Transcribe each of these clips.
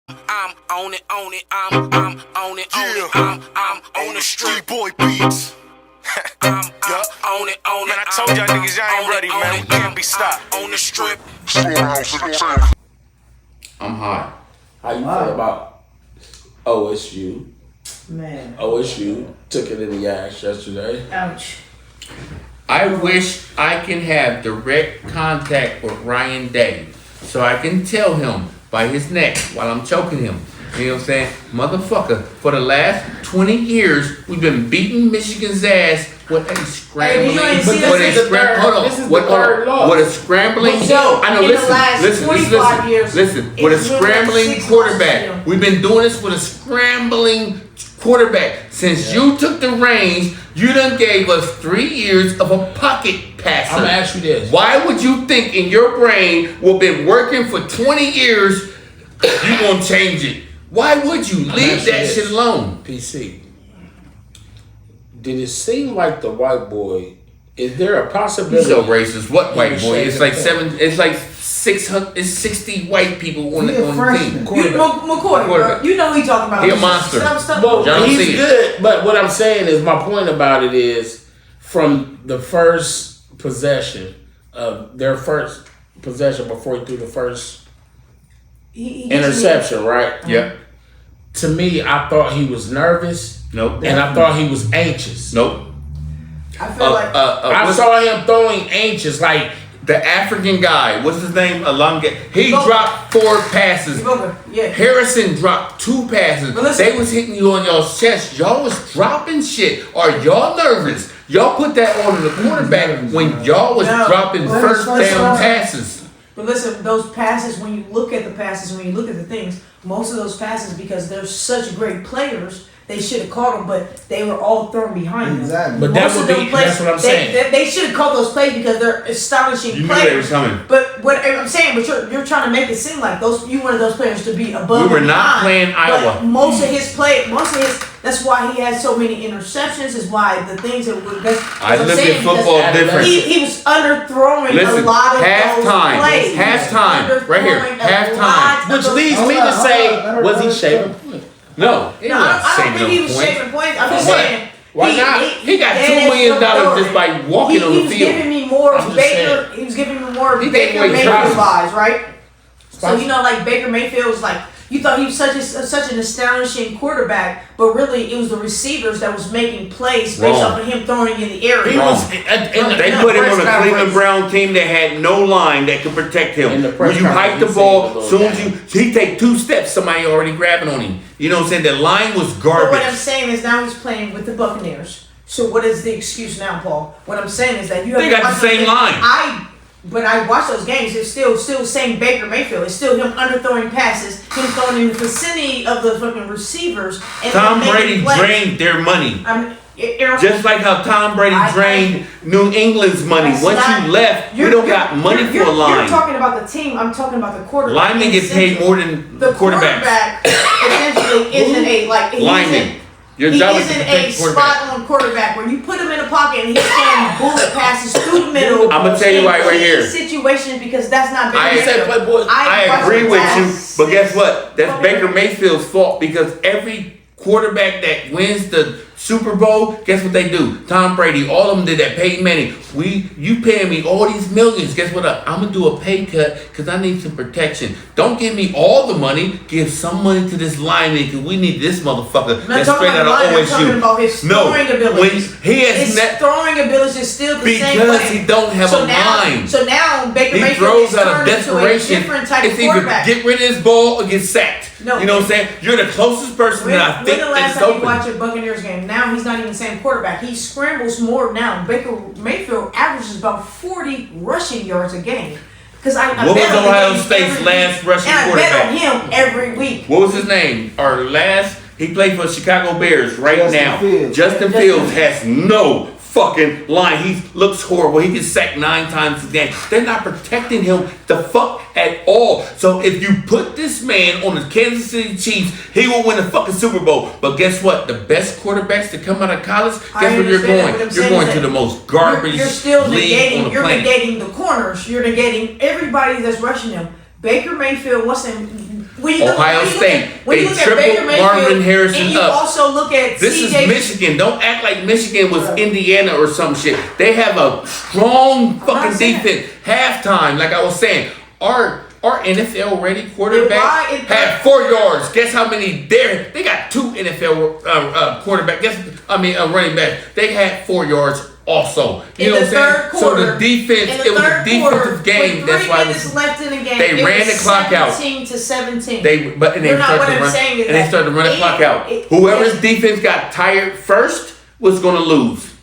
I'm on it, I'm on it, I'm on the street boy beats. I'm on it, man. I told y'all niggas y'all ain't ready, man. We can't be stopped. On the strip. I'm high. How you feel about OSU? Man. OSU took it in the ass yesterday. Ouch. I wish I can have direct contact with Ryan Day so I can tell him by his neck while I'm choking him. You know what I'm saying? Motherfucker, for the last 20 years, we've been beating Michigan's ass with a scrambling. This is With a scrambling. I know, listen. With a scrambling quarterback. We've been doing this with a scrambling quarterback. Since you took the reins, you done gave us 3 years of a pocket passer. I'm gonna ask you this. Why would you think in your brain, what been working for 20 years, you gonna change it? Why would you leave that shit alone? PC. Did it seem like the white boy? Is there a possibility? He's so racist. What white boy? It's like 600. It's 60 white people on the team. McCoy, you know he talking about. He a monster. Well, he's good, but what I'm saying is, my point about it is, from the first possession of their first possession before he threw the first interception, right? Yeah. To me, I thought he was nervous. Nope. And I thought he was anxious. Nope. I feel like I saw him throwing anxious, like the African guy. What's his name? He dropped 4 passes. Yeah. Harrison dropped 2 passes. They was hitting you on y'all's chest. Y'all was dropping shit. Are y'all nervous? Y'all put that on the quarterback when y'all was dropping first down passes. But listen, those passes, when you look at the passes, when you look at the things, most of those passes, because they're such great players, they should have caught them, but they were all thrown behind them. Exactly. But that's what I'm saying. They should have caught those plays because they're astonishing players. Knew they were coming. But what I'm saying, but you're trying to make it seem like you wanted those players to be above. We were not playing Iowa. But that's why he had so many interceptions. Is why the things that I look at football different. He was underthrowing a lot of those plays. Halftime, right here, halftime. Which leads me to say, was he shaving? No, I don't think he was shaving points. I'm just saying. Why not? He got $2 million just by walking on the field. He was giving me more Baker. He was giving me more Baker Mayfield vibes, right? So like Baker Mayfield was like, you thought he was such an astonishing quarterback, but really it was the receivers that was making plays based off of him throwing in the area. They put him on a Cleveland Brown team that had no line that could protect him. When you hike the ball, soon as he take 2 steps, somebody already grabbing on him. You know what I'm saying? The line was garbage. But what I'm saying is now he's playing with the Buccaneers. So what is the excuse now, Paul? What I'm saying is that you have they got the same line. But I watch those games. It's still same Baker Mayfield. It's still him underthrowing passes, him throwing in the vicinity of the fucking receivers. And Tom Brady drained their money. Just like how Tom Brady drained New England's money. Once you left, we don't got money for a line. You're talking about the team. I'm talking about the quarterback. Linemen get paid more than the quarterbacks. Quarterback essentially isn't lineman. He isn't a spot-on quarterback where you put him in a pocket and he's throwing bullet passes through the middle. I'm gonna tell you right here. Situations because that's not Baker Mayfield. I agree with you, but guess what? That's Baker Mayfield's fault because every quarterback that wins the Super Bowl, guess what they do? Tom Brady, all of them did that. Peyton Manning, you paying me all these millions. Guess what? I'm gonna do a pay cut because I need some protection. Don't give me all the money. Give some money to this lineman because we need this motherfucker. That's straight out of OSU. I'm talking about his throwing abilities. His throwing abilities is still the same. Because he don't have a line. So now Baker Mayfield throws out of desperation. It's either get rid of his ball or get sacked. No, you know what I'm saying? You're the closest person that I think the last time you watch a Buccaneers game? Now he's not even the same quarterback. He scrambles more now. Baker Mayfield averages about 40 rushing yards a game. Because I what was Ohio State's last rushing quarterback? I bet on him every week. What was his name? He played for the Chicago Bears now. Justin Fields has no fucking line. He looks horrible. He gets sacked 9 times a game. They're not protecting him the fuck at all. So if you put this man on the Kansas City Chiefs, he will win the fucking Super Bowl. But guess what? The best quarterbacks to come out of college, guess where you're going? You're going to the most garbage league on the planet. You're negating the corners. You're negating everybody that's rushing him. Baker Mayfield wasn't. Ohio State, they tripled Marvin Harrison and you up. Also look at this CJ. is Michigan. Don't act like Michigan was Indiana or some shit. They have a strong fucking defense. Halftime, like I was saying, our NFL ready quarterback had 4 yards. Guess how many there? They got 2 NFL quarterback. Running backs. They had 4 yards. Also, you know what I'm saying? Quarter, so the defense, it was a defensive game. That's why left in the game. They ran the clock out. 17-17. They started to run the clock out. Whoever's defense got tired first was going to lose.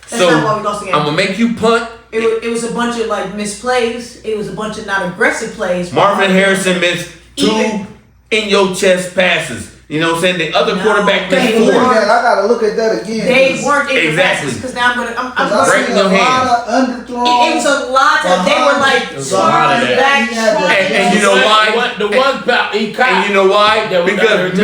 That's not why we lost the game. I'm gonna make you punt. It was a bunch of like missed plays. It was a bunch of not aggressive plays. Marvin Harrison missed 2 in your chest passes. You know what I'm saying? The other quarterback missed 4. I gotta look at that again. They weren't exactly because now I'm breaking your hand. It was a lot of. They were like back. And you know why? And you know why? Because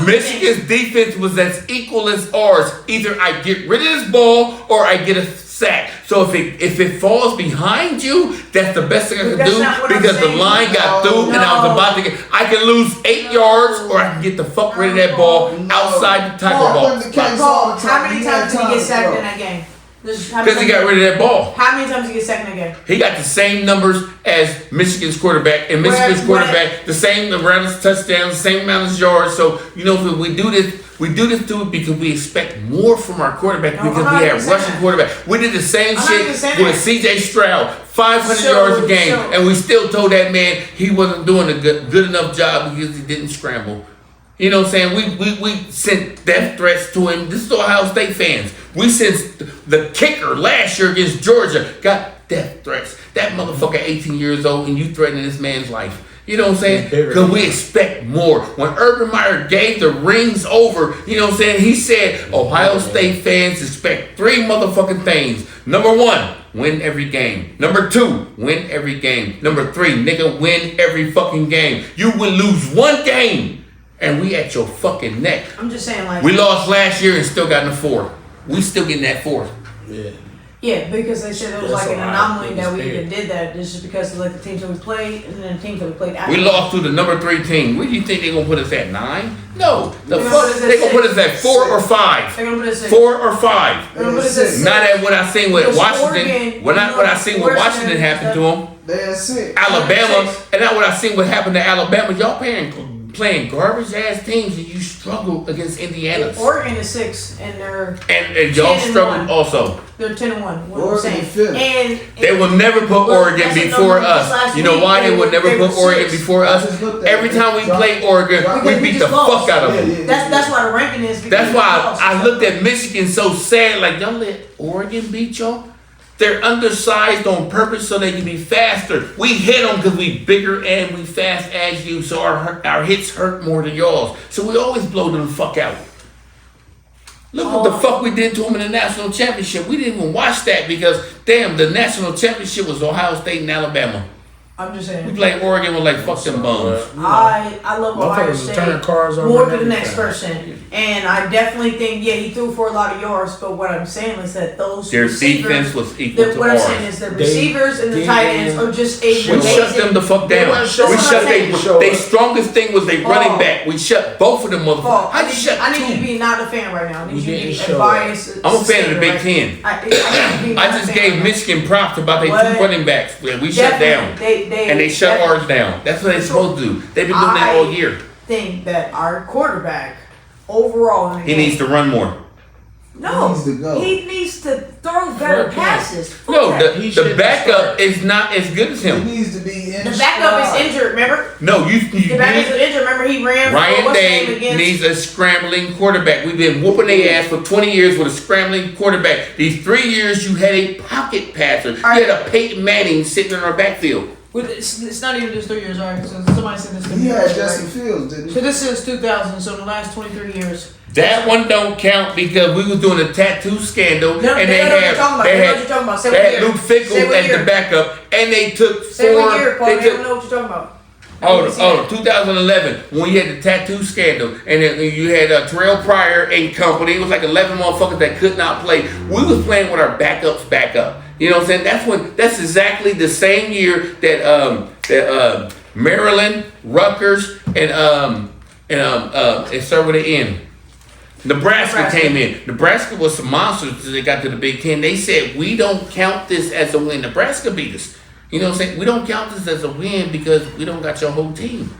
Michigan's defense was as equal as ours. Either I get rid of this ball or I get a sack. So if it falls behind you, that's the best thing I can do because the line got through and I was about to get. I can lose 8 yards or I can get the fuck rid of that ball outside the tackle ball. Paul, how many times did he get sacked in that game? Because he got rid of that ball. How many times did he get sacked in that game? He got the same numbers as Michigan's quarterback, and Michigan's quarterback the same amount of touchdowns, the same amount of yards. So you know, if we do this too because we expect more from our quarterback because we have Russian quarterback. We did the same shit with C.J. Stroud, 500 yards a game, and we still told that man he wasn't doing a good enough job because he didn't scramble. You know what I'm saying? We sent death threats to him. This is Ohio State fans. We sent the kicker last year against Georgia got death threats. That motherfucker 18 years old and you threatening this man's life. You know what I'm saying? Because we expect more. When Urban Meyer gave the rings over, you know what I'm saying? He said Ohio State fans expect 3 motherfucking things. Number 1, win every game. Number 2, win every game. Number 3, nigga, win every fucking game. You will lose 1 game. And we at your fucking neck. I'm just saying, like, we lost last year and still got in the 4. We still getting that 4. Yeah, because they said it was like an anomaly that we even did that. It's just because of like the teams that we played and then the teams that we played after. We lost to the number 3 team. Where do you think they're gonna put us at? 9? No, they're gonna put us at 4 or 5. They're gonna put us at 4 or 5. They're gonna put us at 6. Not at what I seen with Washington. Not what I seen with Washington happened to them. They're 6. Alabama, and not what I seen what happened to Alabama. Y'all playing garbage ass teams and you struggle against Indiana. Oregon is 6 and they're and y'all struggle also. They're 10-1. What Oregon I'm saying. And they will never put Oregon before us. You know why they would never put Oregon before us? Every time we play Oregon, we beat the fuck out of them. That's why the ranking is. That's why I looked at Michigan so sad. Like, y'all let Oregon beat y'all? They're undersized on purpose so they can be faster. We hit them because we bigger and we fast as you, so our hits hurt more than y'all's. So we always blow them the fuck out. Look what the fuck we did to them in the national championship. We didn't even watch that because, damn, the national championship was Ohio State and Alabama. I'm just saying. We played Oregon with like fuck them bums. I love Ohio State more than the next person. And I definitely think, he threw for a lot of yards, but what I'm saying is that their defense was equal to what ours. I'm saying is the receivers and the tight ends are just amazing. We shut them the fuck down. We shut their strongest thing was their running back. We shut both of them motherfuckers. I need you to be not a fan right now. I need you to be biased. I'm a fan of the Big Ten. I just gave Michigan props about their 2 running backs. We shut down. And they shut ours down. That's what they're supposed to do. They've been doing that all year. I think that our quarterback overall in the game, needs to run more. No, he needs to throw better passes. No, the backup is not as good as him. He needs to be in. The backup is injured. Remember? No, the backup is injured. Remember he ran. Ryan Day needs a scrambling quarterback. We've been whooping their ass for 20 years with a scrambling quarterback. These 3 years you had a pocket passer. You had a Peyton Manning sitting in our backfield. It's not even just 3 years, alright? So somebody said this. He had Justin Fields, didn't he? So this is 2000. So in the last 23 years. That one don't count because we was doing a tattoo scandal and they had Luke Fickell as the backup and they took 4. Say what year, Paul. They don't know what you're talking about. 2011 when you had the tattoo scandal and then you had Terrell Pryor and company. It was like 11 motherfuckers that could not play. We was playing with our backups back up. You know what I'm saying? That's exactly the same year that Maryland, Rutgers, and start with an N. Nebraska came in. Nebraska was some monsters until they got to the Big Ten. They said, we don't count this as a win. Nebraska beat us. You know what I'm saying? We don't count this as a win because we don't got your whole team.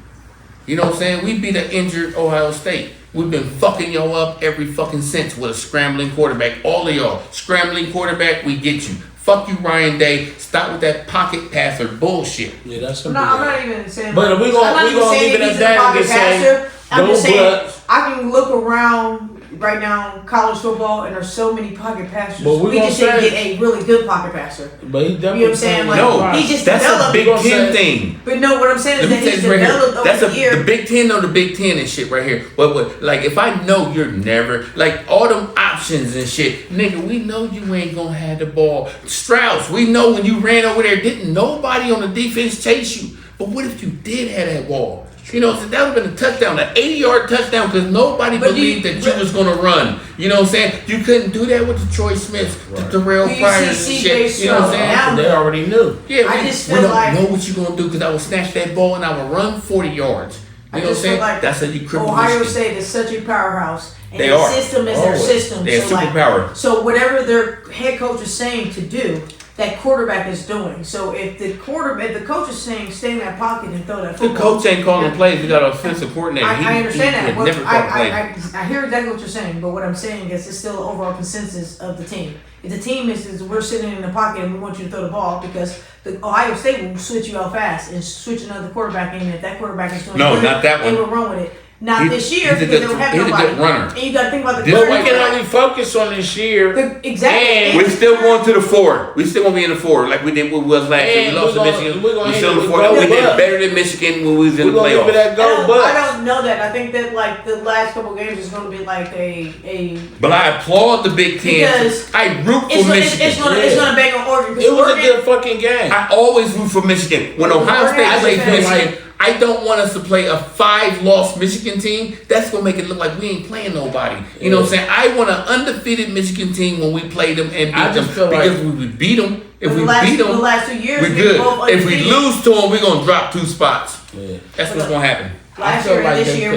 You know what I'm saying? We beat an injured Ohio State. We've been fucking y'all up every fucking since with a scrambling quarterback. All of y'all. Scrambling quarterback, we get you. Fuck you, Ryan Day. Stop with that pocket passer bullshit. Yeah, that's I'm not even saying. But we're going to leave it at that and just say, I'm just saying, Bucks. I can look around right now in college football, and there's so many pocket passers. But we just didn't get a really good pocket passer. But he definitely, you know what I'm saying? Like, no, he just that's developed. a Big Ten thing. But no, what I'm saying is that he's right developed that's over the year. The Big Ten or the Big Ten and shit right here. But like, if I know you're never, like, all them options and shit, nigga, we know you ain't gonna have the ball. Strauss, we know when you ran over there, didn't nobody on the defense chase you. But what if you did have that ball? You know, so that would have been a touchdown, an 80-yard touchdown, because nobody believed that you was going to run. You know what I'm saying? You couldn't do that with the Troy Smiths, the Terrell Fryers and shit. You know what I'm saying? They already knew. Yeah, I just we feel don't like know what you're going to do because I will snatch that ball and I will run 40 yards. You know what I'm saying? Like that's how you cripple Ohio Michigan. State is such a powerhouse. And They their are. system is their system. They're so superpower. So whatever their head coach is saying to do, that quarterback is doing. So if the coach is saying stay in that pocket and throw that football. The coach ain't calling plays. We got an offensive coordinator. I understand that. He never called plays. I hear exactly what you're saying, but what I'm saying is it's still the overall consensus of the team. If the team is we're sitting in the pocket and we want you to throw the ball because the Ohio State will switch you out fast and switch another quarterback in. If that quarterback is doing good, not that one. they will run with it. Not this year because they don't have he's nobody. a good runner. And you got to think about the But we quarterback. can only focus on this year. Exactly. We're still going to the 4. We still gonna be in the 4 like we did with was last year. We lost to Michigan. We still in the 4. We did better than Michigan when we was in the playoffs. I don't know that. I think that like the last couple games is going to be like a. But I applaud the Big Ten. Because I root for Michigan. It's going to bang on Oregon. It was a good fucking game. I always root for Michigan. When Ohio State plays Michigan, I don't want us to play a 5-loss Michigan team. That's gonna make it look like we ain't playing nobody. You know what I'm saying? I want an undefeated Michigan team when we play them and beat them because we would beat them. If we beat them, the last 2 years, we're good. If we lose to them, we're gonna drop 2 spots. Yeah. That's what's gonna happen. Last year and this year,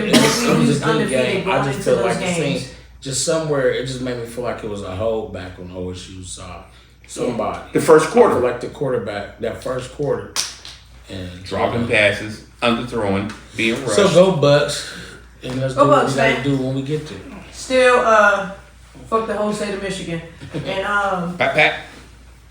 we was undefeated I going just into feel those like games. just somewhere it just made me feel like it was a holdback on OSU side. Somebody. The first quarter, like the quarterback, that first quarter, and dropping passes, underthrowing, being rushed. So go Bucks, and let's Go do what Bucks, we gotta man. do when we get there. Still, fuck the whole state of Michigan. And Pat.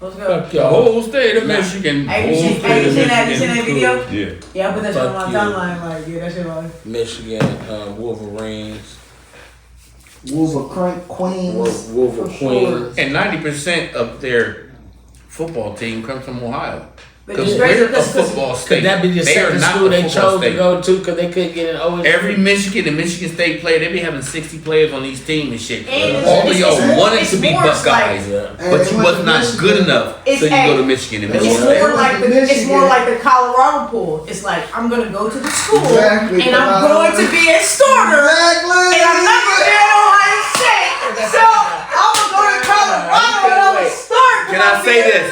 let's go. Fuck The y'all. whole state of Michigan. Hey, you seen that video? Yeah. Yeah, I put that shit on Fuck my you. timeline. Like, yeah, that shit like. Michigan, Wolverines. Queens. Wolver Queens. And 90% of their football team comes from Ohio. Because just we're a crazy, football state. Could that be the They are second not school a they football chose state. to go to because they couldn't get an OSU? Every Michigan and Michigan State player, they be having 60 players on these teams and shit. And All of y'all it's wanted it's to be more Buckeyes, Yeah. but you was not good enough, so you go to Michigan and It's Michigan. more like the Colorado pool. It's like I'm gonna go to the school Exactly. and I'm going to be a starter Exactly. and I'm not gonna be at Ohio State. So I'm gonna go to Colorado and I'm gonna start. Can I say this?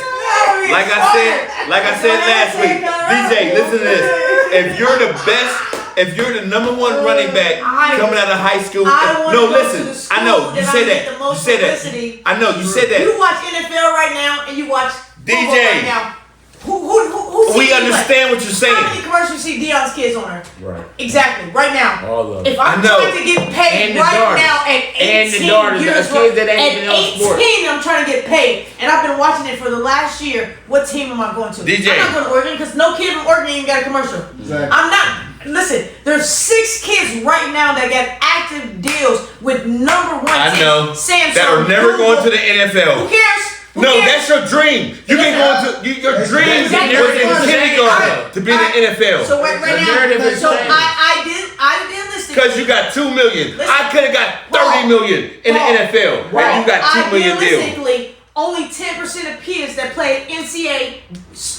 Like I said last week, DJ, listen to this. If you're the best, if you're the number 1 running back coming out of high school, no, listen. I know you say that. You say that. I know you said that. You watch NFL right now and you watch football DJ. right now. Who We understand what you're How many saying. commercials you see Deion's kids on her? Right. Exactly, right now. All of them. If I'm I know. trying to get paid And the right daughters. now at 18 And the daughters, years the kids that ain't at even on sports. 18, I'm trying to get paid. And I've been watching it for the last year. What team am I going to? DJ. I'm not going to Oregon because no kid from Oregon even got a commercial. Exactly. I'm not. Listen, there's 6 kids right now that got active deals with number 1 I know Samsung, that are never Google. going to the Who NFL. cares? Who No, cares? that's your dream. You can go into your dream was Exactly. in kindergarten to be in the NFL. So right The narrative now, is so changing. I did listen. Because you got 2 million. Listen, I could have got 30 million in the NFL. And you got 2 million deal. Realistically, only 10% of kids that play NCAA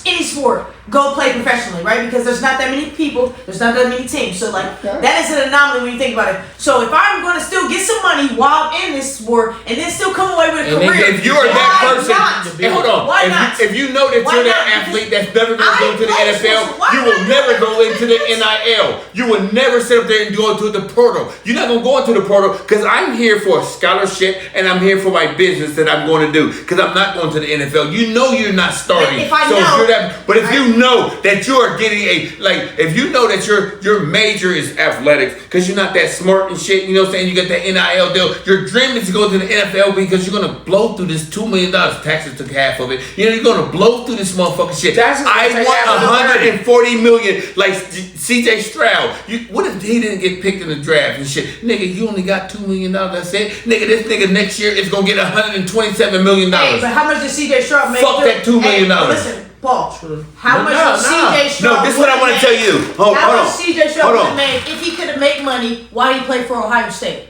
any sport, go play professionally, right? Because there's not that many people, there's not that many teams. So like that is an anomaly when you think about it. So if I'm going to still get some money while I'm in this sport and then still come away with a career, if you are that person, hey, hold on. Why not? If you know that you're that athlete that's never going to go to the NFL, you will never go into the NIL. You will never sit up there and go into the portal. You're not going to go into the portal because I'm here for a scholarship and I'm here for my business that I'm going to do because I'm not going to the NFL. You know you're not starting. If you're that, but if you know that you are getting if you know that your major is athletics because you're not that smart and shit, you know what I'm saying? You got that NIL deal. Your dream is to go to the NFL because you're going to blow through this $2 million. Taxes took half of it. You know, you're going to blow through this motherfucking shit. I want $140 million like CJ Stroud. What if he didn't get picked in the draft and shit? Nigga, you only got $2 million. That's it. Nigga, this nigga next year is going to get $127 million. Hey, but how much did CJ Stroud make? Fuck that $2 million. Hey, listen, Paul. How much did CJ Stroud? No, this is what I want to tell you. How much CJ Stroud would have made if he could have made money while he played for Ohio State?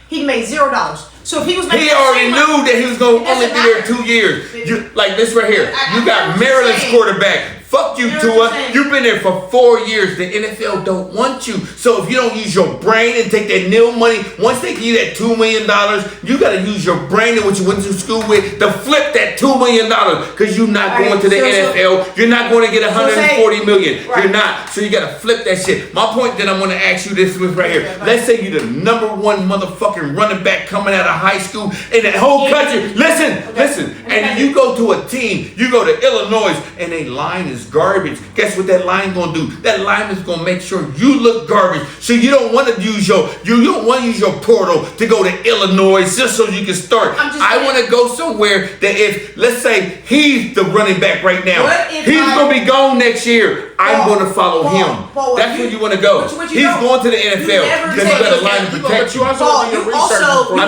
He made $0. So if he was making he already knew that he was going to only be there 2 years. Like this right here. You got Maryland's quarterback. Fuck you, Tua. You've been there for 4 years. The NFL don't want you. So if you don't use your brain and take that nil money, once they give you that $2 million, you got to use your brain and what you went to school with to flip that $2 million because you're not going to the NFL. You're not going to get $140 million. You're not. So you got to flip that shit. My point that I want to ask you this was right here. Let's say you're the number one motherfucking running back coming out of high school in the whole country. Listen. And you go to a team, you go to Illinois, and a line is garbage. Guess what that line gonna do? That line is gonna make sure you look garbage. So you don't want to use your portal to go to Illinois just so you can start. I want to go somewhere that if let's say he's the running back right now, he's gonna be gone next year. I'm going to follow him. That's where you want to go. He's going to the NFL because you got a line to protect you. I'm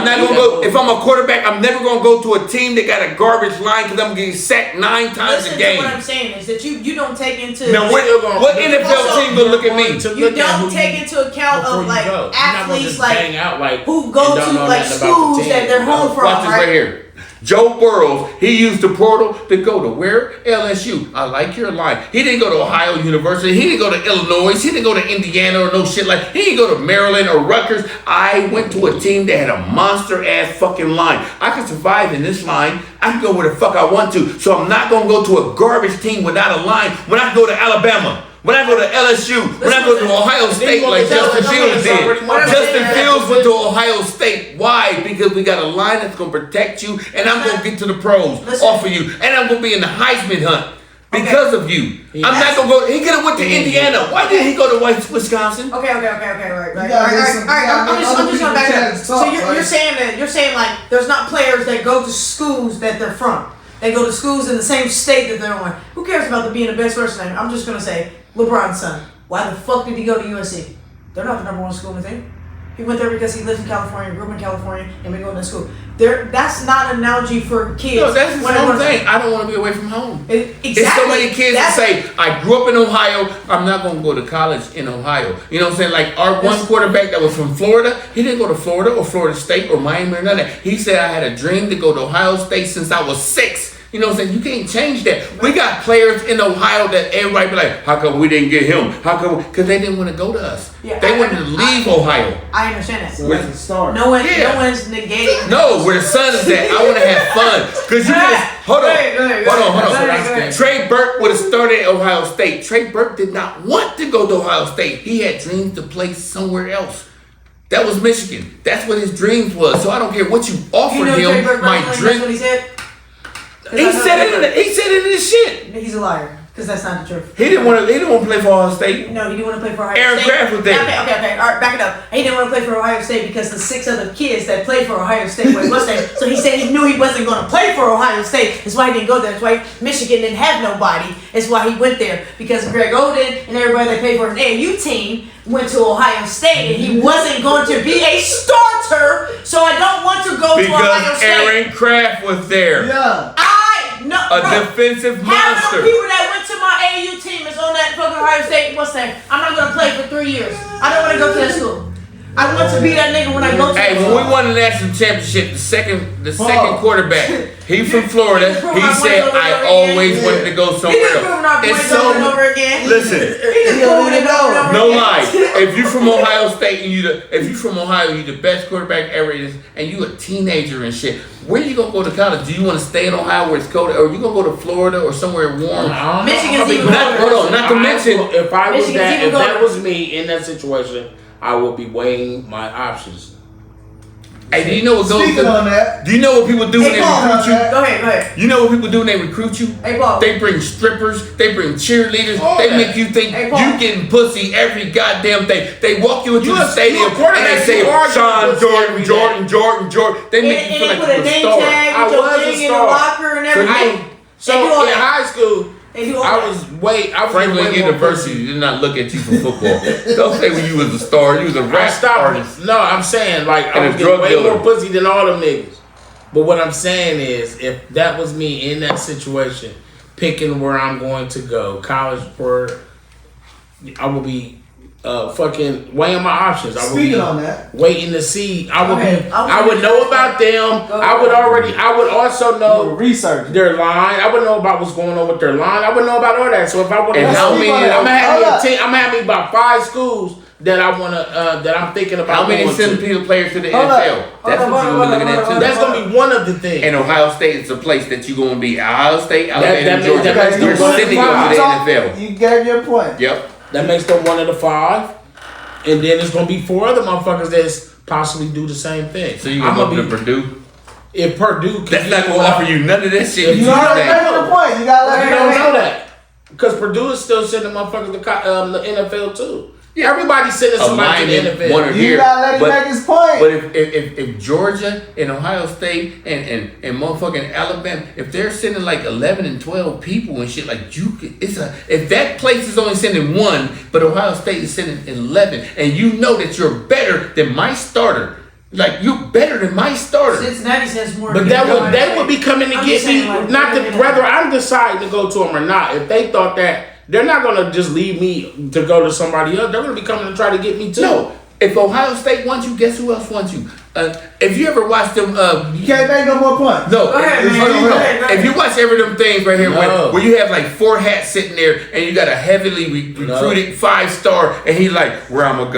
not going to go. If I'm a quarterback, I'm never going to go to a team that got a garbage line because I'm getting sacked 9 times a game. What I'm saying is that you don't take into now what NFL team gonna look at me? You don't take into account of like athletes like who go to like schools that they're home from. Watch this right here. Joe Burrows, he used the portal to go to where? LSU. I like your line. He didn't go to Ohio University. He didn't go to Illinois. He didn't go to Indiana or no shit like. He didn't go to Maryland or Rutgers. I went to a team that had a monster ass fucking line. I can survive in this line. I can go where the fuck I want to. So I'm not gonna go to a garbage team without a line. When I go to Alabama. When I go to LSU, when I go to Ohio State like Justin Fields did. Justin Fields went to Ohio State. Why? Because we got a line that's going to protect you and I'm going to get to the pros off of you. And I'm going to be in the Heisman hunt because of you. I'm not going to go. He could have went to Indiana. Why didn't he go to Wisconsin? Okay, right. I'm just going to back it up. So you're saying like there's not players that go to schools that they're from. They go to schools in the same state that they're on. Who cares about the being the best person? I'm just going to say LeBron's son. Why the fuck did he go to USC? They're not the number one school in the thing. He went there because he lives in California, grew up in California, and been going to school. That's not an analogy for kids. No, that's the same thing. I don't want to be away from home. Exactly. There's so many kids that say, I grew up in Ohio, I'm not going to go to college in Ohio. You know what I'm saying? Like our one quarterback that was from Florida, he didn't go to Florida or Florida State or Miami or none of that. He said, I had a dream to go to Ohio State since I was 6. You know what I'm saying? You can't change that. We got players in Ohio that everybody be like, how come we didn't get him? How come? Because they didn't want to go to us. Yeah, they wanted to leave Ohio. I understand that. So that's a start. No one's negating. No, where the sun is at. I want to have fun. Because you just, hold on. Trey Burke would have started at Ohio State. Trey Burke did not want to go to Ohio State. He had dreams to play somewhere else. That was Michigan. That's what his dreams was. So I don't care what you offered him. My dream. That's what he said? He said it in his shit. He's a liar. Because that's not the truth. He didn't want to play for Ohio State. No, he didn't want to play for Ohio Aaron State. Kraft was there. Okay. All right, back it up. He didn't want to play for Ohio State because the 6 other kids that played for Ohio State were there. So he said he knew he wasn't going to play for Ohio State. That's why he didn't go there. That's why Michigan didn't have nobody. That's why he went there. Because Greg Oden and everybody that played for his AAU team went to Ohio State and he wasn't going to be a starter. So I don't want to go to Ohio State. Because Aaron Kraft was there. Yeah. Defensive monster. Half the people that went to my AAU team is on that fucking Ohio State. What's that? I'm not going to play for 3 years. I don't want to go to that school. I want to be that nigga when I go to Hey, the when we won the national championship, the second quarterback, he from Florida. He said, "I always wanted to go somewhere else." It's so. Listen, no lie. If you from Ohio State and if you from Ohio, you the best quarterback ever, and you a teenager and shit. Where you gonna go to college? Do you want to stay in Ohio where it's cold, or you gonna go to Florida or somewhere warm? Michigan's even Not to mention, if that was me in that situation, I would be weighing my options. Hey, do you know what goes Speaking on that. Do you know what people do when they recruit you? Go ahead. You know what people do when they recruit you? Hey, Paul. They bring strippers, they bring cheerleaders, All they that. make you think Hey, Paul. you getting pussy every goddamn day. They walk you into You the a stadium and quarterback, they say, you are Sean getting pussy Jordan. They make And you feel they like put a you're a name star. tag I with your was a thing in the star. locker and everything. So They do all in that. high school, They do all I that. was way Franklin University did not look at you for football. Don't say when you was a star, you was a I rap stopped. artist. No, I'm saying like And I a was drug getting way dealer. more pussy than all them niggas. But what I'm saying is, if that was me in that situation, picking where I'm going to go, college or I will be fucking weighing my options. I would Speaking be on that. waiting to see. I would Go ahead. be. I would know about them. I would also know Research. their line. I would know about what's going on with their line. I would know about all that. So if I want to, And how many- I'm gonna have me a team. I'm gonna have me about 5 schools that I wanna that I'm thinking about. How many going send to. players to the Hold NFL? up. That's Hold what up, you're hold gonna be up, looking at hold too. That's gonna be one of the things. And Ohio State is a place that you're gonna be. Ohio State, that Alabama, means- Georgia. that makes You're them one of sending the them to the five. NFL. You gave your point. Yep. That makes them one of the 5, and then there's gonna be 4 other motherfuckers that's possibly do the same thing. So you gonna go to Purdue? If Purdue, That's not gonna offer you none of that shit. You You already think. made your point. You gotta let you me don't know. know that because Purdue is still sending motherfuckers to the NFL too. Yeah, everybody's sending somebody to the Alignment, NFL. one or You here. gotta let him But- make his point. But if Georgia and Ohio State and motherfucking Alabama, if they're sending like 11 and 12 people and shit, like if that place is only sending 1, but Ohio State is sending 11, and you know that you're better than my starter, like you're better than my starter. Cincinnati says more. But they would be coming to I'm get just saying, me, like, not they're to, gonna- whether I'm deciding to go to them or not. If they thought that, they're not gonna just leave me to go to somebody else. They're gonna be coming to try to get me too. No, if Ohio State wants you, guess who else wants you? If you ever watched them, You can't make no more points. no, Go ahead, man. hold on, hold on. Go ahead. If you watch every them things right here, No. where you have like 4 hats sitting there, and you got a heavily recruited 5-star, and he's like, where I'm gonna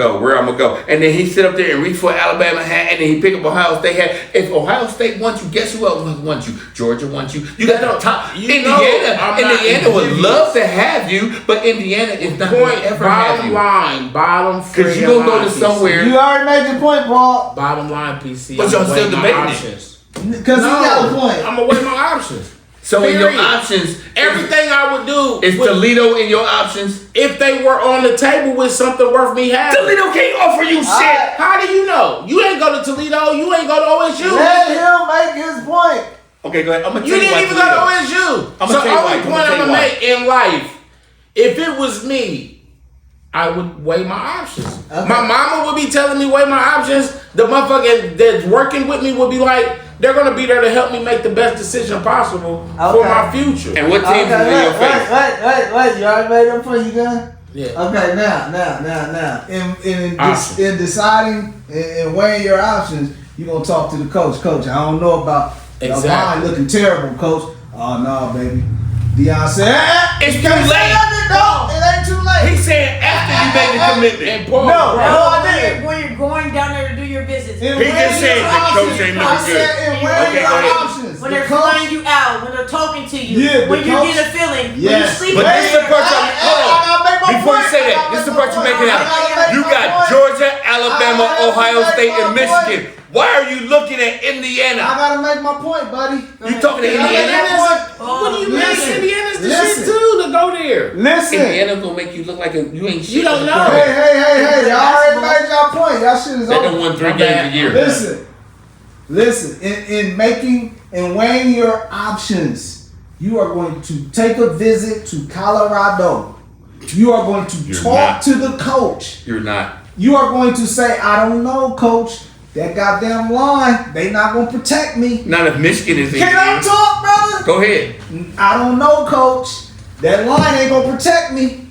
go, and then he sit up there and reach for an Alabama hat, and then he pick up Ohio State hat. If Ohio State wants you, guess who else wants you? Georgia wants you. You got the top. You know, I'm not Indiana would envious. love to have you, but Indiana is not going to ever have Bottom you. line, bottom Because you gonna go to somewhere. You already made your point, Paul. Bottom line, PC. But I'm y'all gonna still weigh my debating it. options. Because he got a point. I'm gonna weigh my options. So in your Period. options, Everything I would do is would- Toledo in your options? if they were on the table with something worth me having. Toledo can't offer you shit. How do you know? You ain't go to Toledo. You ain't go to OSU. Let him make his point. Okay, go ahead. I'm gonna You tell you didn't why even go Toledo. to OSU. I'ma So tell you why. only I'ma point tell I'm you gonna why. make in life, if it was me, I would weigh my options. Okay. My mama would be telling me weigh my options. The motherfucker that's working with me would be like, they're gonna be there to help me make the best decision possible for Okay. my future. And what teams is in your face? Wait. You already made your point. You done? Yeah. Okay, now. Options. In deciding and weighing your options, you gonna talk to the coach. Coach, I don't know about the Exactly. line looking terrible, coach. Oh no, baby. Deion said, It's too can't say late. nothing, no, it ain't too late. He's saying after you made the commitment. And Paul, No. When you're going down there to do your visits. In He just weighing said your the coach options, ain't I looking said good. in weighing Okay, your go ahead. options. When The they're coach- flying you out, when they're talking to you, Yeah, when the you coach- get a feeling, when you Yes. sleep But in this is the there. part I'm. Hold on. I gotta make my Before you point. say I that, gotta this is the make part my you're point. making I out. gotta make You my got point. Georgia, Alabama, I gotta Ohio make State, my and point. Michigan. Why are you looking at I Indiana? gotta make my point, buddy. You talking to Indiana? what do you mean? Listen. Indiana's the Listen. shit too to go there. Listen. Indiana's gonna make you look like you ain't shit. You don't know. Hey, y'all already made y'all point. Y'all shit is They over. done won 3 My games bad. a year. Listen. In making and weighing your options, you are going to take a visit to Colorado. You are going to You're talk not. to the coach. You're not. You are going to say, I don't know, coach. That goddamn line, they not gonna protect me. Not if Michigan is in Can I here. talk, brother? Go ahead. I don't know, coach. That line ain't gonna protect me.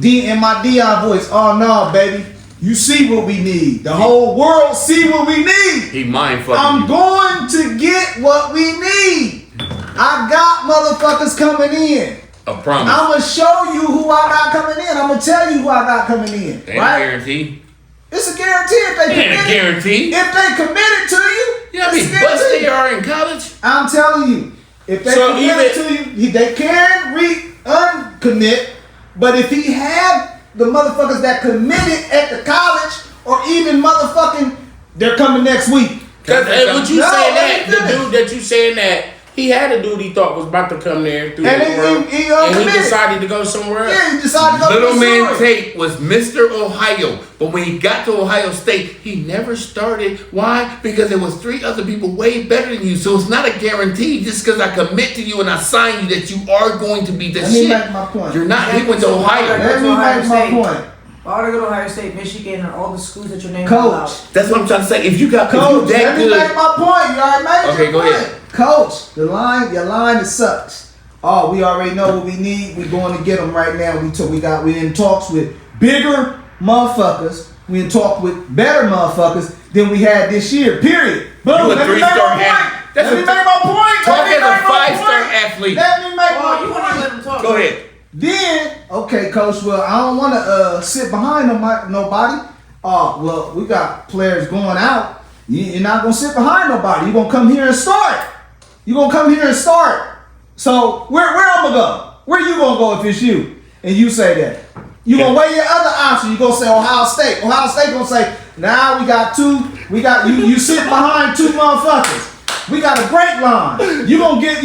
In my Deion voice, oh no, baby. You see what we need. The whole world see what we need. He mind fucking I'm you. going to get what we need. I got motherfuckers coming in. A promise. I'm going to show you who I got coming in. I'm going to tell you who I got coming in. Ain't Right? a guarantee. It's a guarantee if they Ain't a committed. guarantee. If they committed to you, You know how many it's a busts guarantee. they are in college? I'm telling you, if they So committed to you, they can uncommit. But if he had the motherfuckers that committed at the college, or even motherfucking, they're coming next week. Cause what you No, saying let that me the finish. dude that you saying that he had a dude he thought was about to come there through And the he- world, he and he committed. decided to go somewhere else. Yeah, he decided to go Little to man Missouri. Tate was Mr. Ohio, but when he got to Ohio State, he never started. Why? Because there was 3 other people way better than you. So it's not a guarantee just because I commit to you and I sign you that you are going to be the Let me shit. make my point. You're not. He went to Ohio. Let me Ohio make my State. point. Why would I go to Ohio State, Michigan, and all the schools that you're naming Coach. out? That's what I'm trying to say. If you got Coach, if you let that me good, make my point. You already made Okay, your go point. ahead. Coach, your line is sucks. Oh, we already know what we need. We're going to get them right now. We in talks with bigger motherfuckers. We in talk with better motherfuckers than we had this year. Period. Boom. You a Let me make three-star my point. athlete. That's Let me a- make my point. talk Let me as a make my 5-star point. athlete. Let me make Oh, you my want to let point. them talk? Go ahead. Then, okay, Coach, well, I don't want to sit behind nobody. Oh, well, we got players going out. You're not going to sit behind nobody. You're going to come here and start. You're going to come here and start. So, where I'm going to go? Where you going to go if it's you? And you say that. You going to weigh your other option. You going to say Ohio State. Ohio State going to say, now we got 2. We got, you sit behind 2 motherfuckers. We got a great line. You gonna get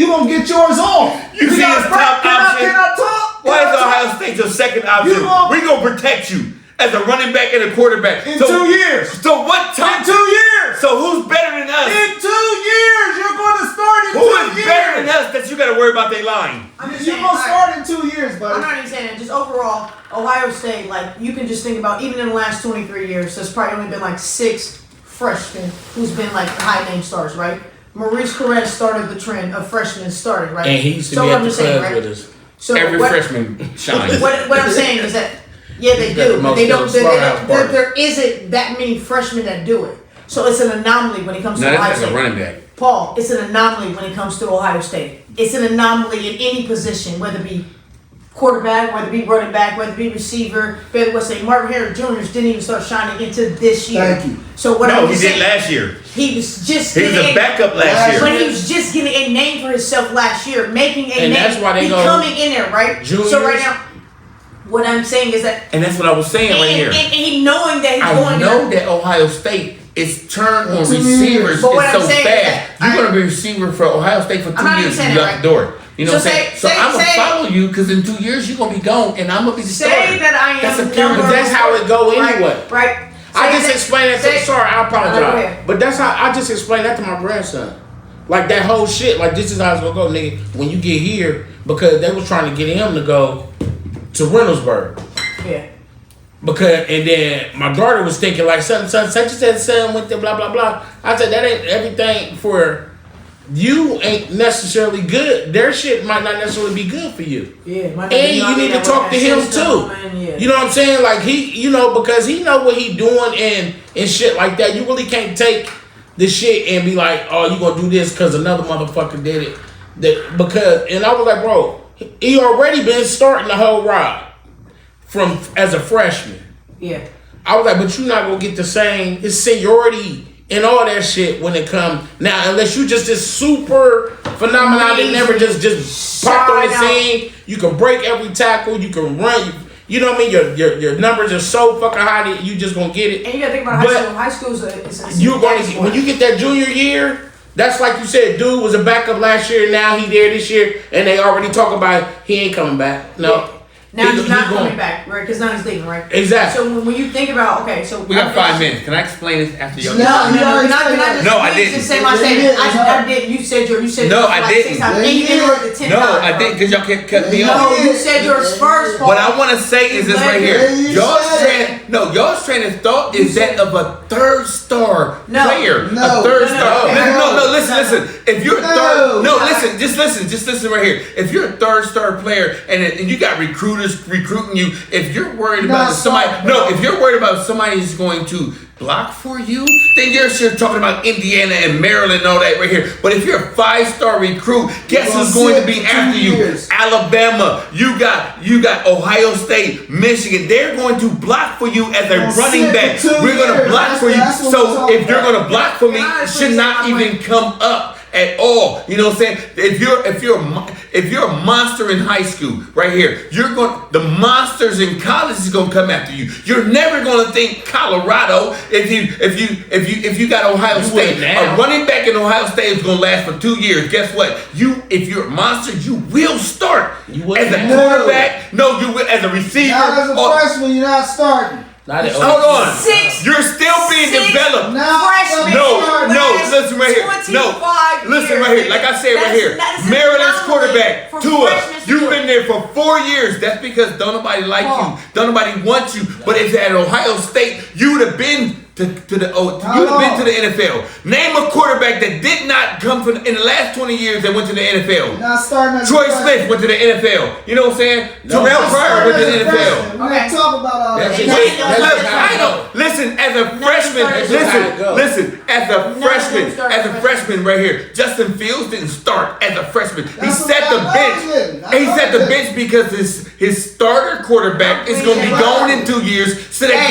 yours on. You We see got his a great- top option? Can I talk? Why Can is I talk? Ohio State your second option? You gon- We gonna protect you as a running back and a quarterback In 2 years. So what time? In 2 years. So who's better than us? In 2 years, you're going to start in Who 2 is years. better than us that you gotta worry about their line? I'm just You're saying, going to all right. start in 2 years, I'm buddy. not even saying that. Just overall, Ohio State, like, you can just think about, even in the last 23 years, there's probably only been like 6 freshmen who's been like high name stars, right? Maurice Carez started the trend of freshmen starting, right? And he used to So be what at I'm the just saying, clubs right? with us. So Every what, freshman shines. what I'm saying is that, yeah, they He's got do, the but most they don't. slaughterhouse parties. There isn't that many freshmen that do it. So it's an anomaly when it comes No, to Ohio that's as a State. running back. Paul, it's an anomaly when it comes to Ohio State. It's an anomaly in any position, whether it be quarterback, whether it be running back, whether it be receiver. But let's say Marvin Harris Jr. didn't even start shining into this year. Thank you. So what No, I'm he just did saying, last year. he was just He was getting a backup last But year. he was just getting a name for himself last year, making a And name, that's why they go becoming in there, right? juniors. So right now, what I'm saying is that, And that's what I was saying right here. and he knowing that he's I going know there. that Ohio State is turn on 2 years. receivers But what is I'm so saying is fast. that You're I- gonna be a receiver for Ohio State for 2 not even years saying and you that, out right? the door. You know So what I'm saying? say- So say- I'm gonna say- follow you because in 2 years you're gonna be gone and I'm gonna be the Say starter. that I am That's a number guarantee. But that's how it go right, anyway. Right. I Say just that- explained that say- to, sorry, I No, go apologize. ahead. But that's how I just explained that to my grandson. Like that whole shit, like this is how it's gonna go, nigga, when you get here, because they was trying to get him to go to Reynoldsburg. Yeah. Because and then my daughter was thinking like such and said son went to blah blah blah. I said that ain't everything for you ain't necessarily good. Their shit might not necessarily be good for you. Yeah. And you need to talk to him too. You know what I'm saying? Like he, because he know what he doing and shit like that. You really can't take the shit and be like, oh, you gonna do this because another motherfucker did it. And I was like, bro, he already been starting the whole ride from as a freshman. Yeah. I was like, but you're not gonna get the same seniority and all that shit when it comes now, unless you just this super phenomenon that never just popped on the Shine out. scene. You can break every tackle, you can run. You know what I mean? Your numbers are so fucking high that you just gonna get it. And you gotta think about But high school. High school's a You're gonna when you get that junior year. That's like you said, dude was a backup last year. Now he there this year, and they already talk about he ain't coming back. No. Yeah. Now he's not going. coming back, right? Because now he's leaving, right? Exactly. So when you think about, okay, so We got 5 minutes. Can I explain this after y'all? No, No, you already can I said that. just No, I please didn't. just say my Yeah, statement? yeah, it's I hard. didn't. You said yours. No, I like didn't. 6 times. Yeah, And you yeah. interrupted 10 No, times. I didn't because y'all kept cut me Yeah. off. No, you said yours first. Paul. What I want to say is this right Yeah, here. you Y'all's said y'all's train of thought is that of a third star No. player. No. A third No, no, star. no. No, listen. If you're a No. third, listen right here. If you're a third star player and you got recruited recruiters recruiting you, if you're worried about if you're worried about somebody is going to block for you, then you're talking about Indiana and Maryland and all that right here. But if you're a 5-star recruit, guess who's going to be after you? Alabama. You got Ohio State, Michigan. They're going to block for you as a running back. We're going to block for you. So if you're going to block for me, it should not even come up at all. You know what I'm saying? If you're a monster in high school, right here, the monsters in college is gonna come after you. You're never gonna think Colorado if you got Ohio State. A running back in Ohio State is gonna last for 2 years. Guess what? If you're a monster, you will start as a quarterback. No, you will as a receiver. Not as a freshman, you're not starting. Hold on. You're still being developed. No, listen right here. Listen right here. Like I said right here. Maryland's quarterback, Tua, you've been there for 4 years. That's because don't nobody like you. Don't nobody want you. But if at Ohio State, you would have been to the NFL. Name a quarterback that did not come from in the last 20 years that went to the NFL. Troy Smith went to the NFL. You know what I'm saying? Terrell Pryor went to the NFL. We didn't talk about all that. Listen, as a freshman right here, Justin Fields didn't start as a freshman. He set the bench. He set the bench because his starter quarterback is going to be gone in 2 years, so that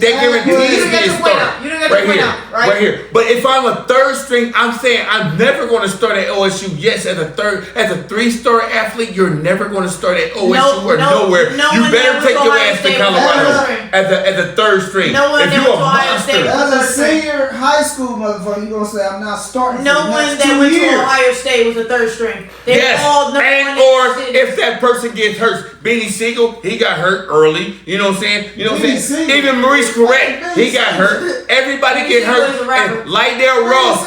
guarantees his start. Right here. But if I'm a third string, I'm saying I'm never going to start at OSU. Yes, as a 3-star athlete, you're never going to start at OSU or nowhere. You better take your ass to Colorado as a third string. If you're a monster. As a senior high school motherfucker, you're going to say I'm not starting. No one that went to Ohio State was a third string. Yes, or if that person gets hurt. Beanie Siegel, he got hurt early. You know what I'm saying? Even Maurice Correct, he got hurt. Everybody get hurt. And Lydell Ross,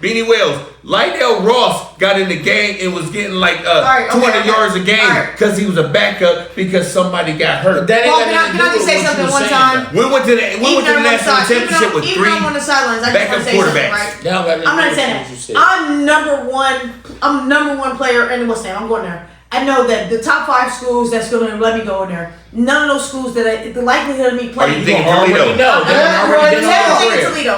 Beanie Wells. Lydell Ross got in the game and was getting like 200 yards a game because he was a backup because somebody got hurt. Can I just say something one time? We went to the national championship with 3 on the sidelines. backup quarterbacks. Right? I'm not saying that. I'm number one player in the West End. I'm going there. I know that the top 5 schools that's going to let me go in there, none of those schools the likelihood of me playing. Are you thinking Toledo?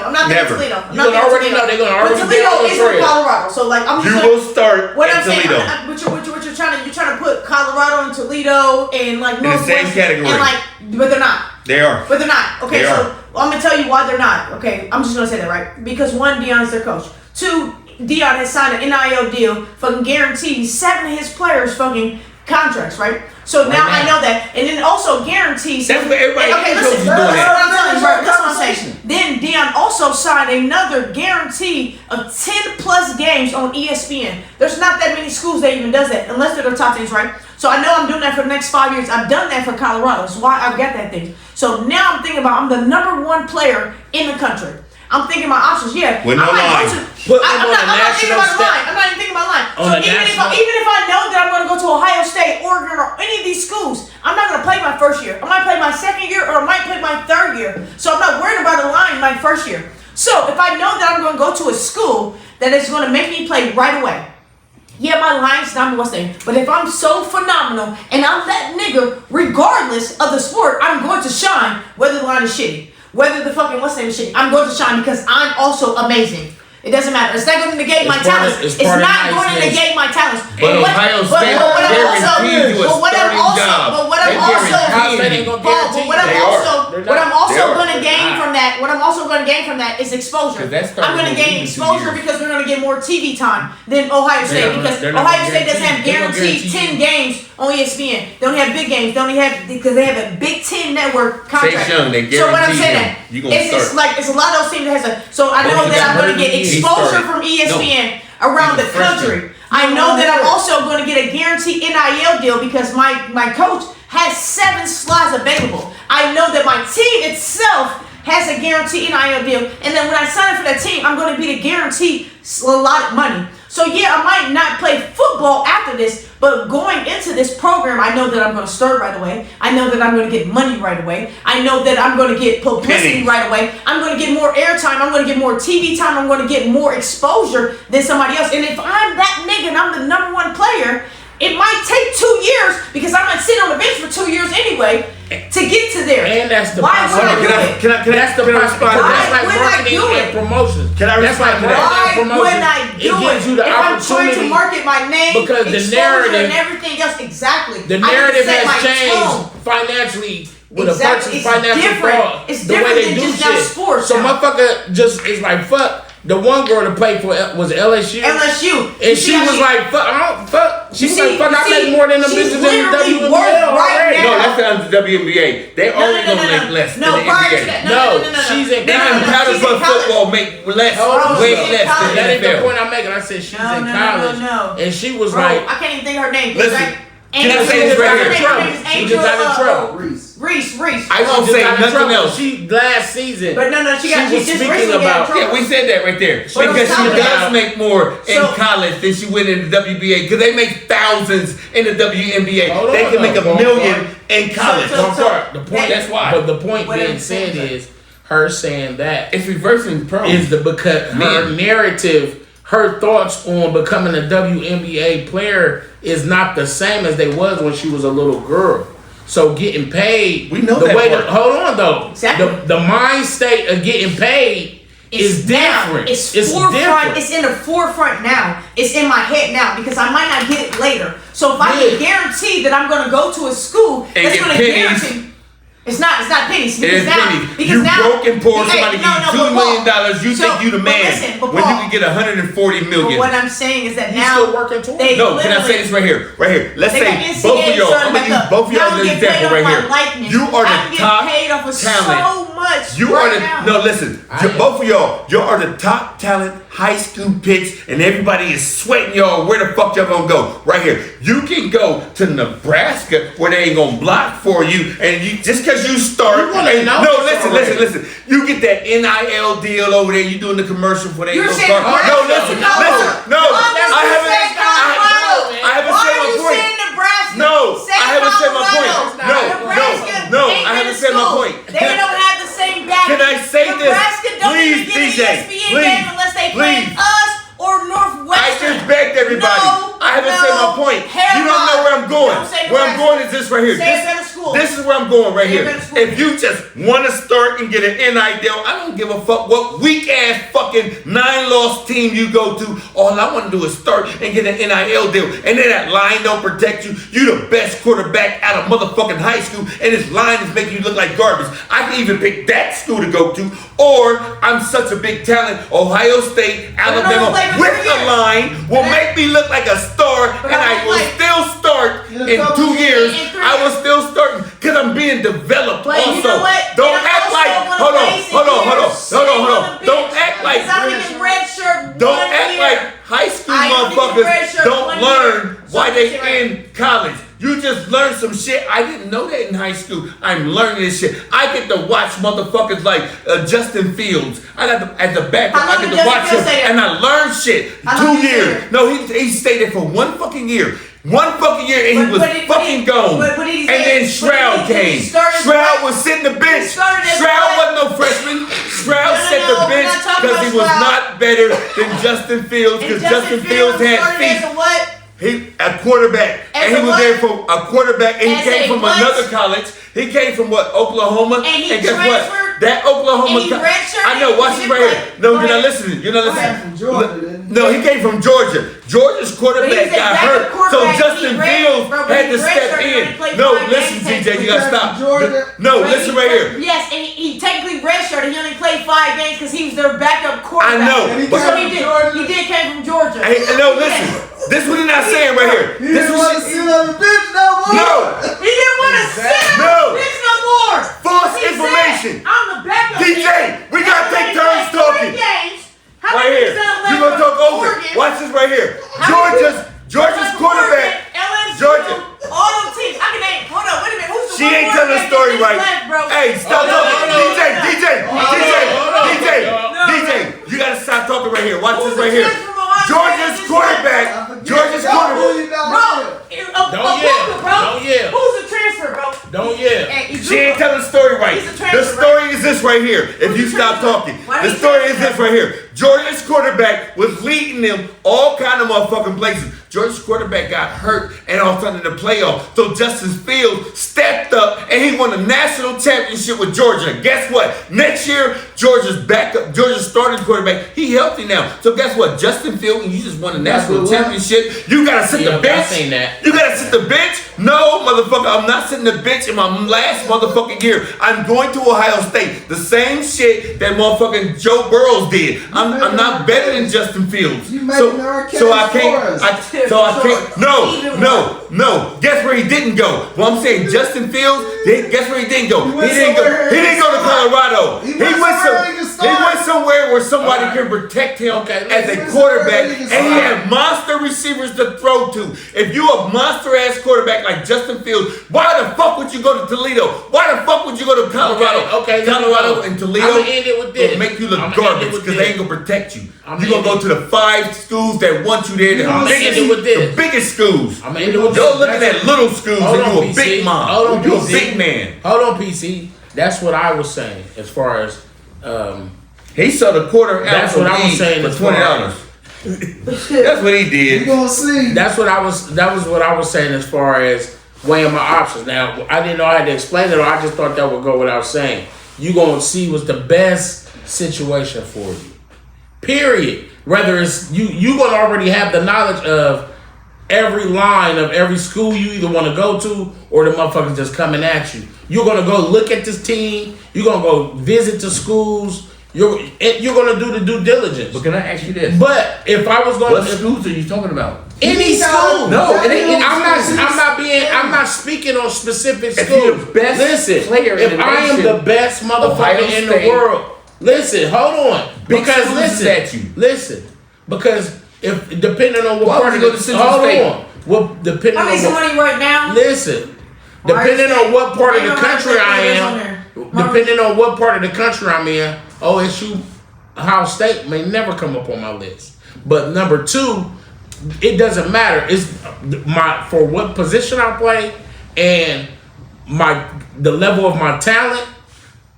I'm not thinking Toledo. You already know they're going to already Toledo is from Colorado, so like I'm just you will start what at I'm saying, Toledo. What you're trying to put Colorado and Toledo and like Northwest in the same category, and but they're not. They are. But they're not. Okay, so I'm gonna tell you why they're not. Okay, I'm just gonna say that, right? Because 1, Deion is their coach. 2, Deion has signed an NIL deal, fucking guaranteed 7 of his players fucking contracts, right? So now I know that, and then also guarantees. That's what everybody listen, doing that. That's what I'm saying. Then Deion also signed another guarantee of 10+ games on ESPN. There's not that many schools that even does that, unless they're the top teams, right? So I know I'm doing that for the next 5 years. I've done that for Colorado. That's why I've got that thing. So now I'm thinking about I'm the number 1 player in the country. I'm thinking my options. Yeah, with no line. I'm not thinking about the line. I'm not even thinking about line. So even if I know that I'm going to go to Ohio State, Oregon, or any of these schools, I'm not going to play my first year. I might play my second year, or I might play my third year. So I'm not worried about the line my first year. So if I know that I'm going to go to a school that is going to make me play right away. Yeah, my line's not the thing, but if I'm so phenomenal and I'm that nigga, regardless of the sport, I'm going to shine whether the line is shitty. Whether the fucking shit, I'm going to shine because I'm also amazing. It doesn't matter. It's not going to negate my talents. It's not going to negate my talents. But Ohio State guarantees you a starting job. But what I'm also going to gain from that, is exposure. I'm going to gain exposure because we're going to get more TV time than Ohio State because Ohio State doesn't have guaranteed 10 games on ESPN. They only have big games. Because they have a Big Ten network contract. So what I'm saying it's a lot of those teams that has a. So I know that I'm going to get exposure from ESPN around the country. I know that I'm also going to get a guaranteed NIL deal because my coach has 7 slots available. I know that my team itself has a guaranteed NIL deal, and then when I sign up for that team, I'm going to be the guaranteed a lot of money. So yeah, I might not play football football after this, but going into this program, I know that I'm going to start right away. I know that I'm going to get money right away. I know that I'm going to get publicity right away. I'm going to get more airtime. I'm going to get more TV time. I'm going to get more exposure than somebody else. And if I'm that nigga and I'm the number one player, it might take 2 years because I might sit on the bench for 2 years anyway to get to there. And that's the Why would I do it? That's the possibility. That's like marketing and promotion. That's like marketing and promotion. Why would I do it gives you the if I'm trying opportunity to market my name, because the exposure narrative and everything else, exactly. The I can narrative set my has changed tone. financially with Exactly. a person's It's financial different. thought. It's the way different they than do just now shit. sports So now. motherfucker just is like fuck. The one girl to play for was LSU. LSU. And she was like, fuck, I don't, fuck. She was like, fuck, I make more than the she's bitches in the literally WNBA worth right already. now. No, that's the WNBA. They only gonna make less No, than the prior to NBA. that, No, she's in Even college. college she's in football make less, Hold on, way she's in less college. than That ain't the NFL. point I'm making. I said she's No, in no, college. no. And she was Bro, like, I can't even think her name. Listen, Right? can I Angel- say this right her here? name is She Angel, just got in trouble. Reese. I won't she say got in nothing trouble. else. She last season. But no, she was just speaking recently got in about. trouble. Yeah, we said that right there. But Because on she top of does that- make more in So- college than she would in the WBA. Because they make thousands in the WNBA. Hold They on, can make though. $1 million in college. So- One part. The point. That's why. But the point What being I'm said saying. is her saying that It's reversing pro. is because her Men. narrative, her thoughts on becoming a WNBA player is not the same as they was when she was a little girl. So getting paid, We know the that way. part. Hold on though, Exactly. the mind state of getting paid is different. It's different. forefront. It's in the forefront now. It's in my head now because I might not get it later. So if I can guarantee that I'm going to go to a school And that's get going to pennies. guarantee. It's not pennies. It is pennies. Because You now, broke and poor. Somebody no, give you but $2 million. Paul, You think you the but man listen, but when you Paul, can get 140 But million. what I'm saying is that He's now still working towards they it. No, can I say literally- this right here? Right here. Let's They say got NCAA both of y'all. starting I'm gonna back use up. both of y'all Now as I'm an getting example paid right off here. my likeness. You are I'm the getting top paid off of talent. so much You are right the now. no. Listen, both of y'all are the top talent high school picks, and everybody is sweating y'all. Where the fuck y'all gonna go? Right here. You can go to Nebraska where they ain't gonna block for you, and you just because you start. You wanna and, know no, this listen. You get that NIL deal over there. You doing the commercial for that. You're little saying car. No, listen. No, I haven't Why said are my you point. saying Nebraska? No, Say I haven't said my point. Colorado. Nebraska ain't I haven't been said my school. point. They don't have the same back. Can I say this? Nebraska don't Please, even get DJ, an ESPN please, game unless they play please. us or I Northwestern. just begged everybody. No, I haven't said my point. hell You don't know no. where I'm going. Don't say Where I'm Nebraska. going is this right here. Say a better school. This is where I'm going right Say a here. better school. If you just want to start and get an NIL deal, I don't give a fuck what weak ass fucking 9-loss team you go to. All I want to do is start and get an NIL deal. And then that line don't protect you. You the best quarterback out of motherfucking high school, and this line is making you look like garbage. I can even pick that school to go to, or I'm such a big talent. Ohio State, Alabama, play for with 3 the years. line will make me look like a star, But and I I will play. still start In a in couple 2 years. in 3 I will years. still start because I'm being developed. But also, you know what? don't And I act also like. wanna Hold on. waste a year Don't act like. Because I'm in red shirt. Don't 1 act year. like high school I only get red motherfuckers shirt don't 1 learn year. why So they that's it. in college. You just learned some shit. I didn't know that in high school. I'm learning this shit. I get to watch motherfuckers like Justin Fields. I got to, at the back. How long I get did to Justin watch him, Fields stay there? and I learned shit. How long 2 did he stay years. there? No, he stayed there for 1 fucking year. 1 fucking year, and he was fucking gone. but he And then said- Shroud but he came. started Shroud what? was sitting the bench. He started as Shroud what? wasn't no freshman. Shroud No, set no, the we're bench not talking because he about was Shroud. not better than Justin Fields And because Justin Fields had started feet. as a what? He a quarterback, As and he a was what? there for a quarterback, and he As came a from what? another college. He came from what, Oklahoma? And he guess transferred? what? That Oklahoma. And he redshirted? I know. Watch He this right didn't here. play? No, Go you're not ahead. listening. You're not Go listening. ahead. From Georgia, didn't he? No, he came from Georgia. Georgia's But quarterback he's a got backup hurt, so quarterback. Justin He red- Fields bro, had he to step redshirted in. and played No, 5 listen, games. TJ, you gotta stop. Georgia. No, But listen he- right here. Yes, and he technically redshirted. He only played 5 games because he was their backup I quarterback. know, And he but So came he from did. Georgia. He did came from Georgia. hey, no, listen. This is what he's not saying right here. He This didn't is want to sit on the bench no more. no. He didn't want to sit No. on the bench no more. False He said, information. I'm the backup. DJ, we gotta take turns talking. How Right many here. games You gonna talk over. Oregon? Watch this right here. How many- Georgia's quarterback. LSU, Georgia. all them teams. I can name. Hold on, wait a minute. Who's the She one ain't telling the quarterback story that right. left, bro? Hey, stop Hold on, talking. hold on, DJ, hold on. DJ, No. DJ, you gotta stop talking right here. Watch Who's this the right here. kid from Ohio State Georgia's that quarterback. I forget. Georgia's Y'all quarterback. really She ain't telling the story right. The story is this right here. If you stop talking. The story is this right here. Georgia's quarterback was leading them all kind of motherfucking places. Georgia's quarterback got hurt and all of a sudden in the playoffs. So Justin Fields stepped up and he won the national championship with Georgia. Guess what? Next year, Georgia's starting quarterback, he healthy now. So guess what? Justin Fields, and you just won the national championship. You gotta sit the bench. You gotta sit the bench. No, motherfucker, I'm not sitting the bench in my last motherfucking year. I'm going to Ohio State. The same shit that motherfucking Joe Burrows did. I'm not better than Justin Fields. So I can't. No. Guess where he didn't go? Well, I'm saying Justin Fields. Guess where he didn't go? He didn't go to Colorado. He went somewhere where somebody could protect him as a quarterback, and he had monster receivers to throw to. If you a monster ass quarterback like Justin Fields, why the fuck would you go to Toledo? Why the fuck would you go to Colorado? Colorado and Toledo will make you look garbage because they ain't gonna protect you. You gonna go to the 5 schools that want you there. The biggest schools. You're looking at little schools and you a big mom. You a big man. Hold on, PC. That's what I was saying as far as he saw the quarter. That's what I was saying for $20. That's what he did. You gonna see? That was what I was saying as far as weighing my options. Now I didn't know I had to explain it, or I just thought that would go without saying. You gonna see what's the best situation for you. Period. Whether it's you gonna already have the knowledge of every line of every school you either want to go to or the motherfuckers just coming at you. You're gonna go look at this team. You're gonna go visit the schools. You're gonna do the due diligence. But can I ask you this? But if I was going, what schools are you talking about? Any school? No, I'm not speaking on specific schools. If you're the best player in the nation, I am the best motherfucker in the world. Listen, hold on. Because listen. Because if depending on what part of the depending on some money right now. Listen, depending on what part of the country I am, depending on what part of the country I'm in, OSU, Ohio State may never come up on my list. But number 2, it doesn't matter. It's for what position I play and the level of my talent.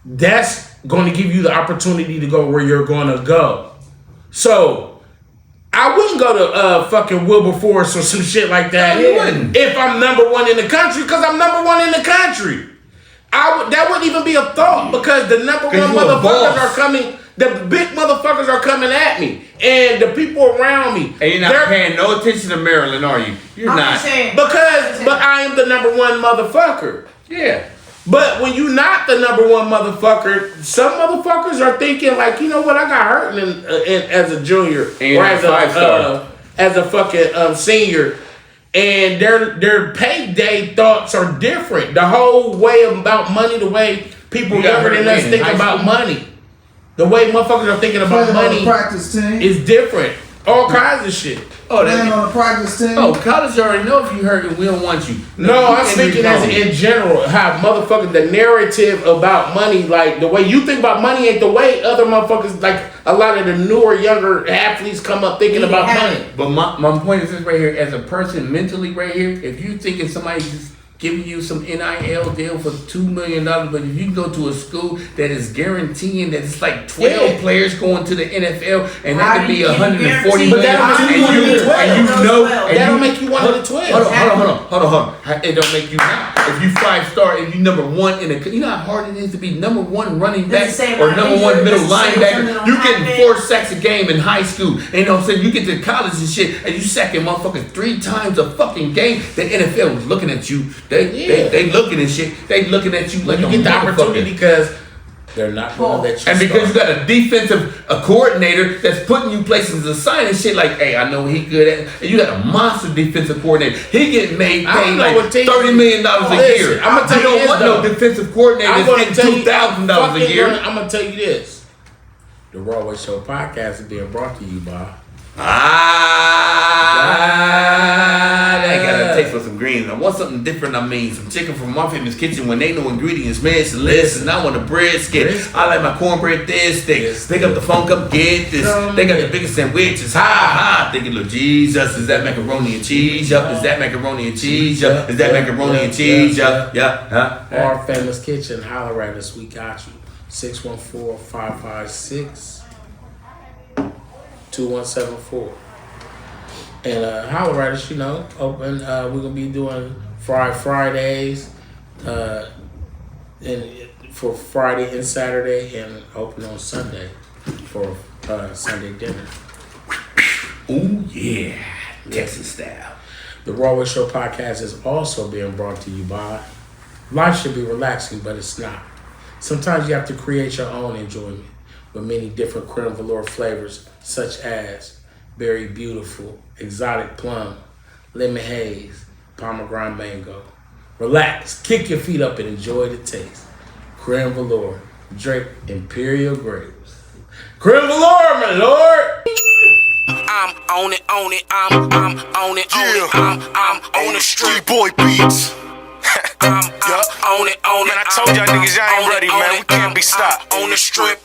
That's going to give you the opportunity to go where you're going to go. So I wouldn't go to fucking Wilberforce or some shit like that. No, you wouldn't. If I'm number 1 in the country, because I'm number 1 in the country. That wouldn't even be a thought because the number 1 motherfuckers are coming. The big motherfuckers are coming at me, and the people around me. And you're not paying no attention to Maryland, are you? You're not. But I am the number 1 motherfucker. Yeah. But when you're not the number 1 motherfucker, some motherfuckers are thinking like, you know what, I got hurt as a junior or as a fucking senior. And their payday thoughts are different. The whole way about money, the way people younger than us think about money, the way motherfuckers are thinking about money is different. All kinds of shit. Playing on the practice team. College already know if you hurt and we don't want you. No, I'm speaking as in general. How motherfuckers, the narrative about money, like the way you think about money ain't the way other motherfuckers, like a lot of the newer, younger athletes come up thinking about money. But my point is this right here, as a person mentally right here, if you thinking somebody's giving you some NIL deal for $2 million, but if you go to a school that is guaranteeing that it's like 12 players going to the NFL and that could be $140 million, That'll make you 1 of the 12. Hold on. It don't make you not. If you 5-star and you number 1 in the, you know how hard it is to be number 1 running back or number 1 middle linebacker. You getting 4 sacks a game in high school, and you know what I'm saying? You get to college and shit, and you sacking motherfuckers 3 times a fucking game. The NFL is looking at you. They looking at shit. They looking at you like you get the opportunity because they're not going to let you. And because you got a defensive coordinator that's putting you places to sign and shit like, hey, I know he good at. And you got a monster defensive coordinator. He getting paid like $30 million a year. I'm gonna tell you don't want no defensive coordinator that's getting $2,000 a year. I'm gonna tell you this: the Raw Way Show podcast is being brought to you by. I gotta take ask for some greens. I want something different. I mean, some chicken from My Famous Kitchen when they know ingredients. Listen, listen. I want a brisket. I like my cornbread this thick. Pick up the phone, come get this. They got the biggest sandwiches. Ha ha. Thinking, look, Jesus, is that macaroni and cheese? Yup. Is that macaroni and cheese? Yup. Is that macaroni and cheese? Yup. Yeah. Our Famous Kitchen, holler at us. We got you. 614-556-2174. And holler at us, open. We're gonna be doing Fridays, and for Friday and Saturday, and open on Sunday for Sunday dinner. Ooh yeah, Texas style. The Raw Show podcast is also being brought to you by. Life should be relaxing, but it's not. Sometimes you have to create your own enjoyment with many different creme velour flavors, such as Berry Beautiful, Exotic Plum, Lemon Haze, Pomegranate Mango. Relax, kick your feet up and enjoy the taste. Creme velour, draped Imperial grapes. Creme velour, my lord! I'm on it, I'm on it, I'm on the street boy beats. I'm on it, man. I told y'all niggas y'all ain't ready, man. We can't be stopped on the strip.